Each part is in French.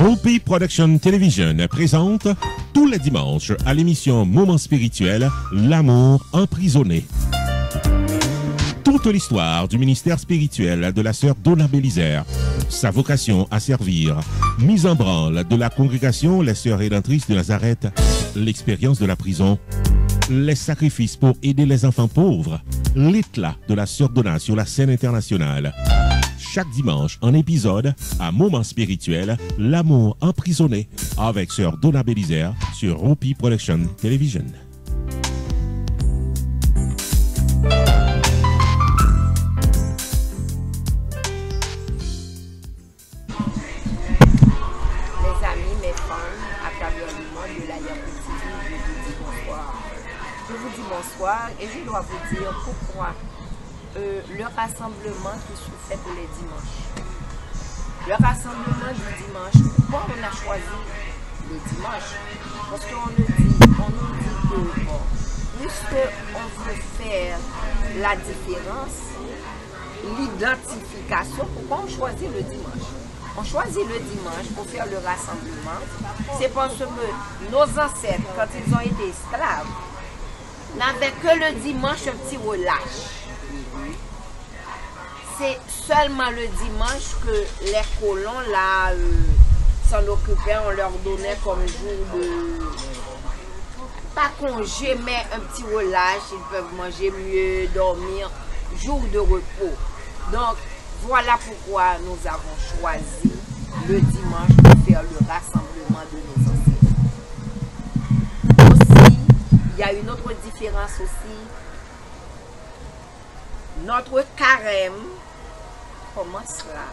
Hopi Production Television présente tous les dimanches à l'émission Moment spirituel, L'amour emprisonné. Toute l'histoire du ministère spirituel de la sœur Donna Bélisaire, sa vocation à servir, mise en branle de la congrégation Les Sœurs Rédemptrices de Nazareth, l'expérience de la prison, les sacrifices pour aider les enfants pauvres, l'éclat de la sœur Donna sur la scène internationale. Chaque dimanche, un épisode à Moment spirituel, L'amour emprisonné, avec sœur Donna Bélisaire sur Hopi Production Television. Et je dois vous dire pourquoi le rassemblement qui se fait tous les dimanches. Le rassemblement du dimanche, pourquoi on a choisi le dimanche? Parce qu'on nous dit que bon, puisqu'on veut faire la différence, l'identification, pourquoi on choisit le dimanche? On choisit le dimanche pour faire le rassemblement. C'est parce que nos ancêtres, quand ils ont été esclaves, n'avait que le dimanche un petit relâche. C'est seulement le dimanche que les colons là s'en occupaient, on leur donnait comme jour de, pas congé, mais un petit relâche, ils peuvent manger mieux, dormir, jour de repos. Donc voilà pourquoi nous avons choisi le dimanche pour faire le rassemblement de nos ancêtres. Il y a une autre différence aussi. Notre carême commencera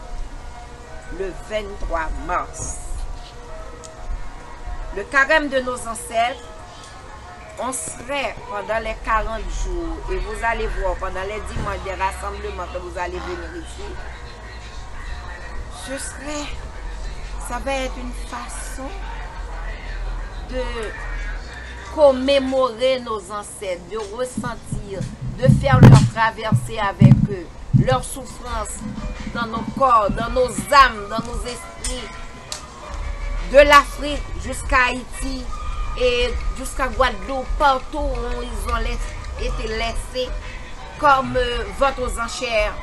le 23 mars. Le carême de nos ancêtres, on serait pendant les 40 jours, et vous allez voir pendant les dimanches des rassemblements que vous allez venir ici, ça va être une façon de commémorer nos ancêtres, de ressentir, de faire leur traversée avec eux, leur souffrance dans nos corps, dans nos âmes, dans nos esprits, de l'Afrique jusqu'à Haïti et jusqu'à Guadeloupe, partout où ils ont été laissés comme vote aux enchères.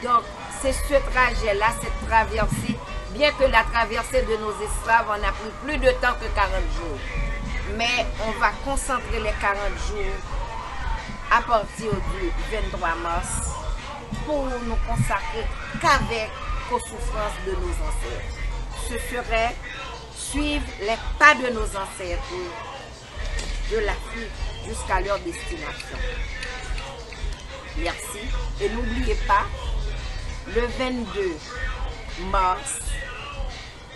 Donc c'est ce trajet-là, cette traversée, bien que la traversée de nos esclaves en a pris plus de temps que 40 jours. Mais on va concentrer les 40 jours à partir du 23 mars pour nous consacrer qu'aux souffrances de nos ancêtres. Ce serait suivre les pas de nos ancêtres de l'Afrique jusqu'à leur destination. Merci. Et n'oubliez pas, le 22 mars,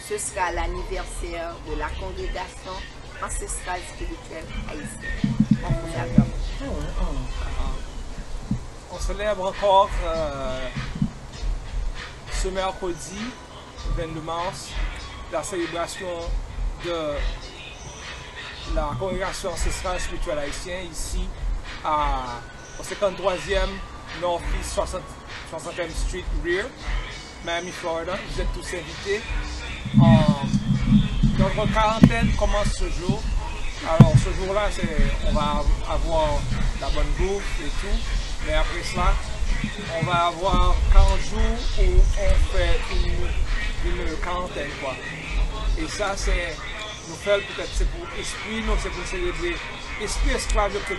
ce sera l'anniversaire de la congrégation ancestrale spirituelle haïtienne. On vous attend. On célèbre encore ce mercredi 22 mars la célébration de la congrégation ancestrale spirituelle haïtienne ici au 53e Northeast 60th Street Rear, Miami, Florida. Vous êtes tous invités. Notre quarantaine commence ce jour. Alors ce jour-là, on va avoir la bonne bouffe et tout. Mais après cela, on va avoir 40 jours où on fait une quarantaine, quoi. Et ça, c'est nous faire peut-être c'est pour esprit, non, c'est pour célébrer esprit esclave qui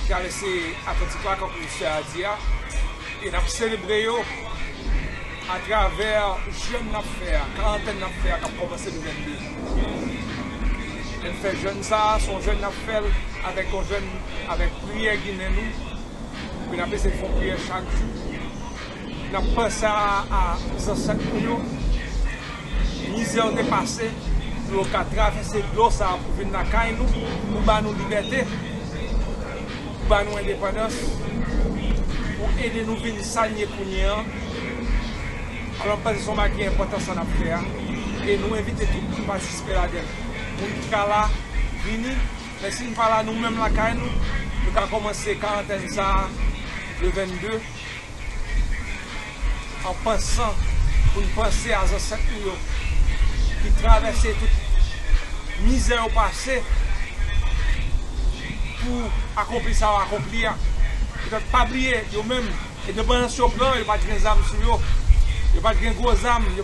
traverser Atlantique comme je a dit. Et on a célébré à travers jeune affaire, quarantaine d'affaires qui a commencé le 22. Elle fait jeune ça, son jeune affaire avec prière guinéenne. Puis on a fait font prière chaque jour. On a pensé à ancêtres misère dépassée, nous avons traversé l'eau pour venir dans la caille pour nous liberté, pour nous indépendance, pour aider nous à venir s'aligner pour nous. Alors, parce que c'est un qui est important à faire et nous invitons tout le monde à participer là-dedans. Nous qui sommes là, venir, mais si nous ne sommes pas là nous-mêmes, la caille, nous avons commencé quarantaine ça le 22 en pensant, pour nous penser à nos ancêtres qui traversaient toute misère au passé pour accomplir ça ou accomplir. Peut-être pas oublier, eux-mêmes, et de pendant sur plan, ils n'ont pas de grandes âmes sur eux. Ils n'ont pas de gros âmes, ils n'ont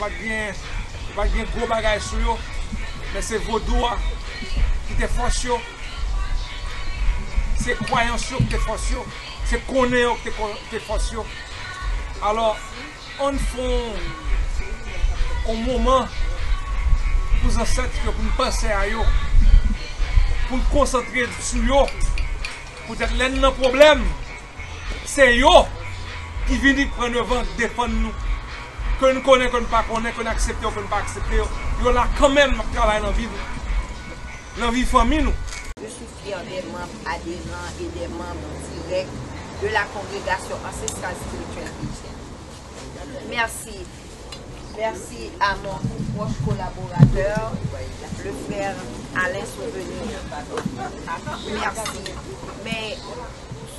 pas de gros bagages sur eux. Mais c'est vos doigts qui te forcent. C'est croyances qui te forcent. C'est connaître qui te forcent. Alors, on fait un moment pour les ancêtres, pour nous penser à eux, pour nous concentrer sur eux, pour être l'un de problème. C'est eux qui viennent prendre le vent, défendre nous. Que nous connaissons, que nous ne pas connaissons, que nous acceptons, que nous ne pas acceptons. Ils là quand même travailler dans la vie de famille. Nous. Je suis fière des membres adhérents et des membres directs de la congrégation ancestrale spirituelle chrétienne. Merci. Merci à mon proche collaborateur, le frère Alain Souvenir. Merci. Mais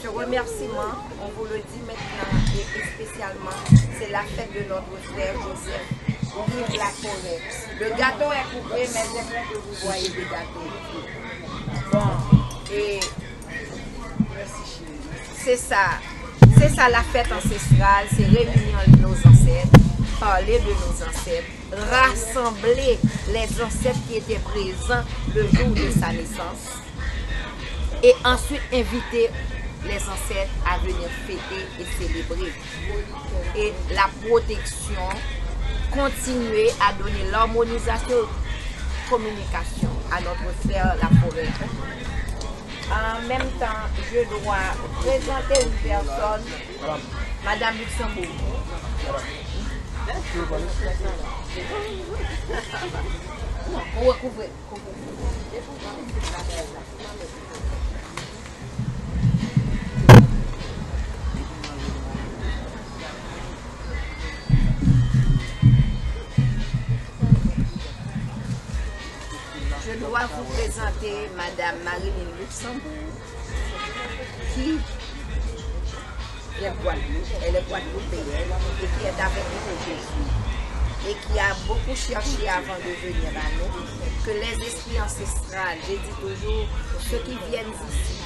ce remerciement, on vous le dit maintenant et spécialement, c'est la fête de notre frère Joseph. Vive la forêt. Le gâteau est coupé, mais j'aimerais que vous voyez le gâteau. Bon, et c'est ça la fête ancestrale, c'est réunir nos ancêtres, parler de nos ancêtres, rassembler les ancêtres qui étaient présents le jour de sa naissance et ensuite inviter les ancêtres à venir fêter et célébrer. Et la protection, continuer à donner l'harmonisation, communication à notre frère la forêt. En même temps, je dois présenter une personne, Madame Luxembourg. Je dois vous présenter Madame Marilyn Luxembourg, qui est guadeloupéenne et qui est avec nous aujourd'hui et qui a beaucoup cherché avant de venir à nous, que les esprits ancestrales, j'ai dit toujours, ceux qui viennent ici,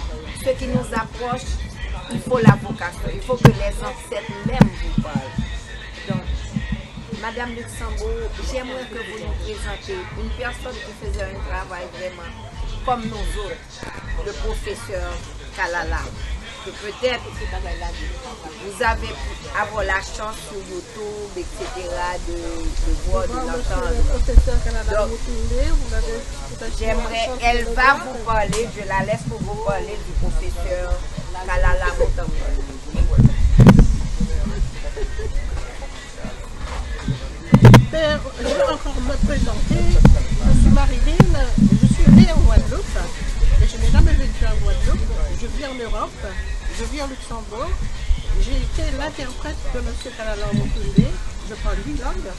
ceux qui nous approchent, il faut la vocation, il faut que les ancêtres même vous parlent. Donc, Madame Luxembourg, j'aimerais que vous nous présentiez une personne qui faisait un travail vraiment comme nous autres, le professeur Kalala. Que peut-être vous avez pu avoir la chance sur YouTube, etc., de voir, de l'entendre. Donc, j'aimerais, elle va vous parler, je la laisse pour vous parler du professeur Kalala Moutambol. Je vais encore me présenter. Je suis Marilyn, je suis née en Guadeloupe, mais je n'ai jamais vécu en Guadeloupe. Je vis en Europe, je vis en Luxembourg. J'ai été l'interprète de M. Kalala Moutambol. Je parle 8 langues.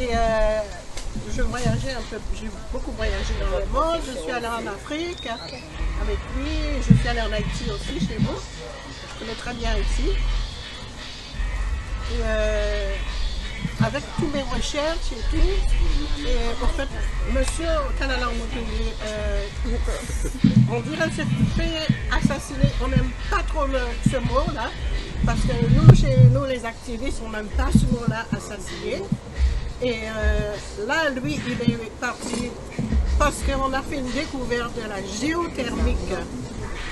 Et je voyageais un peu, j'ai beaucoup voyagé dans le monde. Je suis allée en Afrique avec lui. Je suis allée en Haïti aussi, chez vous. Je connais très bien Haïti. Et avec toutes mes recherches et tout, et en fait, M. Kalala Moutambol, on dirait que s'est fait assassiner. On n'aime pas trop ce mot-là, parce que nous, chez nous, les activistes, on n'aime pas ce mot-là, assassiné. Et là, lui, il est parti parce qu'on a fait une découverte de la géothermique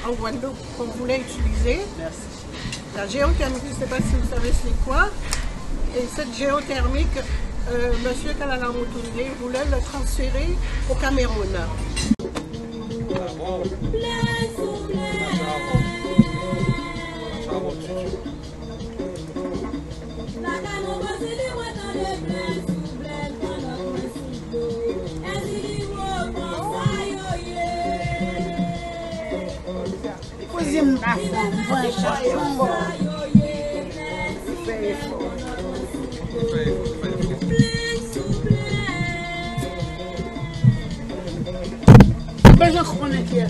en Guadeloupe qu'on voulait utiliser. La géothermique, je ne sais pas si vous savez c'est quoi. Et cette géothermique, M. Kalala Moutambol voulait le transférer au Cameroun. Mais je connais qui est.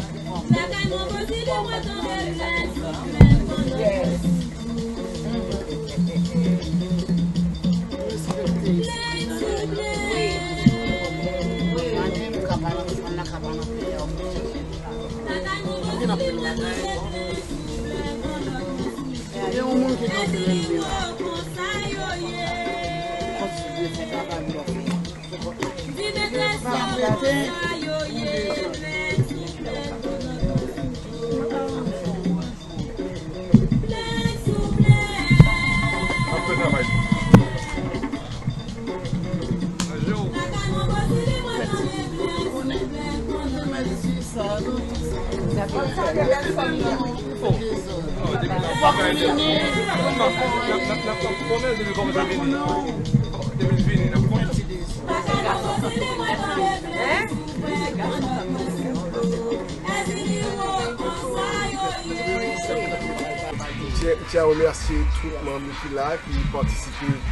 Je tiens à remercier tout le monde qui est là, qui participent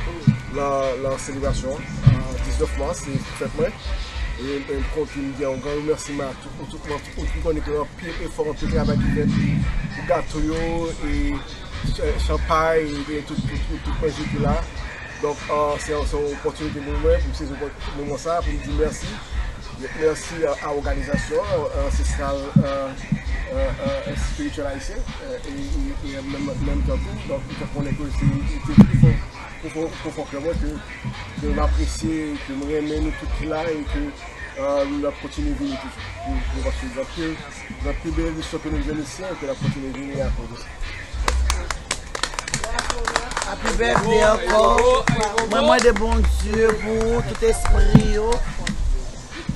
à la célébration 19 mars, c'est tout fait. Et je continue de dire un grand remerciement à tout le monde qui connaît que leur pire effort, un peu de travail qui fait, gâteau et champagne et tout le qui est là. Donc c'est une opportunité pour moi, pour saisir ce moment-là, pour me dire merci. Merci à l'organisation ancestrale spirituelle haïtienne et même temps tout. Donc on est c'était plus fort que moi que nous apprécions, que nous aimons nous tous là et que nous continuons de venir parce que la plus belle histoire que nous venons ici et que la continuer de venir à cause de ça. Happy birthday encore. Maman de bon Dieu pour tout esprit.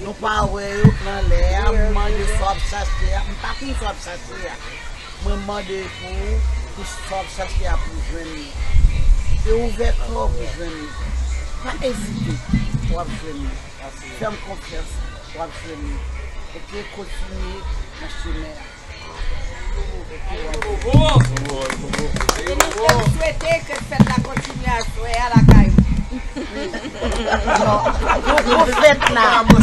Nous parlons dans l'air, maman de soif sachet, pas qui soif sachet. Maman de pour soif sachet pour venir. C'est ouvert pour venir. Pas hésiter pour venir. Fais-moi confiance pour venir. Et puis continuer à chemin. Et nous souhaitons que cette la continuation à la caille. Vous faites là. Vous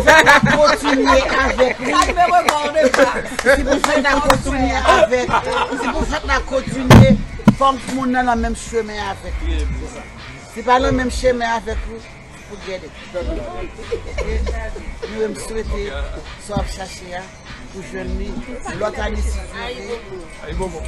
faites la continuer avec lui. Ça ne me regarde pas. Si vous faites la continuer avec, si vous faites la continuer, comme tout le monde dans le même chemin avec lui. Si pas le même chemin avec vous, vous gardez. Nous me souhaiter soit chercher pour jeune l'autre année si vous voulez.